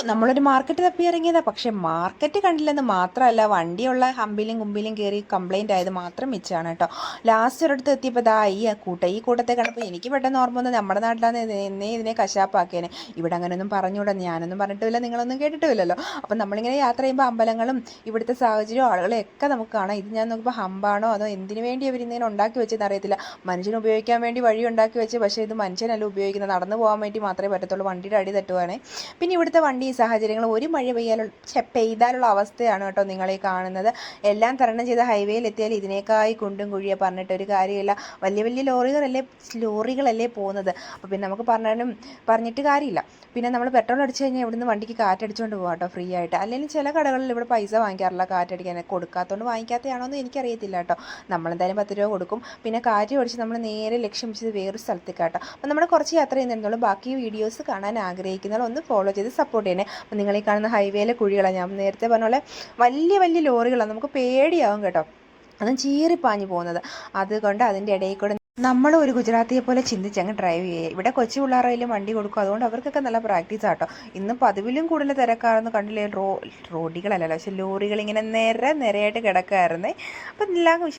നമ്മളൊരു മാർക്കറ്റ് തപ്പി ഇറങ്ങിയതാണ്. പക്ഷേ മാർക്കറ്റ് കണ്ടില്ലെന്ന് മാത്രമല്ല, വണ്ടിയുള്ള ഹമ്പിലും കുമ്പിലും കയറി കംപ്ലൈൻ്റ് ആയത് മാത്രം മിച്ചമാണ് കേട്ടോ. ലാസ്റ്റ് ഒരിടത്ത് എത്തിയപ്പോൾ ഈ കൂട്ടത്തെ കണ്ടപ്പോൾ എനിക്ക് പെട്ടെന്ന് ഓർമ്മ വന്നത് നമ്മുടെ നാട്ടിലാണ് എന്നേ ഇതിനെ കശാപ്പാക്കിയേനെ. ഇവിടെ അങ്ങനെയൊന്നും പറഞ്ഞുകൂടാ, ഞാനൊന്നും പറഞ്ഞിട്ടില്ല, നിങ്ങളൊന്നും കേട്ടിട്ടുമില്ലല്ലോ. അപ്പം നമ്മളിങ്ങനെ യാത്ര ചെയ്യുമ്പോൾ അമ്പലങ്ങളും ഇവിടുത്തെ സാഹചര്യവും ആളുകളെയൊക്കെ നമുക്ക് കാണാം. ഇത് ഞാൻ നോക്കുമ്പോൾ ഹമ്പാണോ അതോ എന്തിനു വേണ്ടി ഇവരിങ്ങനെ ഉണ്ടാക്കി വെച്ചെന്ന് അറിയത്തില്ല. മനുഷ്യന് ഉപയോഗിക്കാൻ വേണ്ടി വഴി ഉണ്ടാക്കി വെച്ച്, പക്ഷേ ഇത് മനുഷ്യനല്ല ഉപയോഗിക്കുന്നത്, നടന്നു പോകാൻ വേണ്ടി മാത്രമേ പറ്റത്തുള്ളൂ. വണ്ടിയുടെ അടി തട്ടുവാണേ. പിന്നെ ഇവിടുത്തെ വണ്ടി സാഹചര്യങ്ങൾ ഒരു മഴ പെയ്താലുള്ള അവസ്ഥയാണ് കേട്ടോ നിങ്ങളീ കാണുന്നത്. എല്ലാം തരണം ചെയ്ത ഹൈവേയിൽ എത്തിയാൽ ഇതിനേക്കായി കുണ്ടും കുഴിയെ പറഞ്ഞിട്ടൊരു കാര്യമില്ല. വലിയ വലിയ ലോറികളല്ലേ പോകുന്നത്. അപ്പോൾ പിന്നെ നമുക്ക് പറഞ്ഞിട്ട് കാര്യമില്ല. പിന്നെ നമ്മൾ പെട്രോൾ അടിച്ചു കഴിഞ്ഞാൽ ഇവിടുന്ന് വണ്ടിക്ക് കാറ്റടിച്ചുകൊണ്ട് പോകാം കേട്ടോ, ഫ്രീ ആയിട്ട്. അല്ലെങ്കിൽ ചില കടകളിൽ ഇവിടെ പൈസ വാങ്ങിക്കാറില്ല കാറ്റടിക്കാൻ. കൊടുക്കാത്തതുകൊണ്ട് വാങ്ങിക്കാത്തതാണോ എന്ന് എനിക്കറിയത്തില്ല കേട്ടോ. നമ്മളെന്തായാലും 10 രൂപ കൊടുക്കും. പിന്നെ കാറ്റ് ഓടിച്ച് നമ്മൾ നേരെ ലക്ഷ്യം വെച്ചത് വേറൊരു സ്ഥലത്തേക്ക് കേട്ടോ. അപ്പോൾ നമ്മൾ കുറച്ച് യാത്ര ചെയ്യുന്നുള്ളൂ. ബാക്കി വീഡിയോസ് കാണാൻ ആഗ്രഹിക്കുന്നവർ ഒന്ന് ഫോളോ ചെയ്ത് സപ്പോർട്ട് ചെയ്യണേ. അപ്പോൾ നിങ്ങൾ ഈ കാണുന്ന ഹൈവേയിലെ കുഴികളാണ്, ഞാൻ നേരത്തെ പറഞ്ഞ പോലെ വലിയ വലിയ ലോറികളാണ്. നമുക്ക് പേടിയാവും കേട്ടോ, അതും ചീറിപ്പാഞ്ഞു പോകുന്നത്. അതുകൊണ്ട് അതിൻ്റെ ഇടയിൽ കൂടെ നമ്മൾ ഒരു ഗുജറാത്തിയെ പോലെ ചിന്തിച്ചങ്ങ് ഡ്രൈവ് ചെയ്യുക. ഇവിടെ കൊച്ചു പിള്ളേരായാലും വണ്ടി കൊടുക്കും, അതുകൊണ്ട് അവർക്കൊക്കെ നല്ല പ്രാക്ടീസ് ആട്ടോ. ഇന്ന് പതിവിലും കൂടുതൽ തിരക്കാരെന്ന് കണ്ടില്ലേ. റോഡികളല്ലല്ലോ, പക്ഷേ ലോറികൾ ഇങ്ങനെ നിരയായിട്ട് കിടക്കായിരുന്നേ. അപ്പം എല്ലാം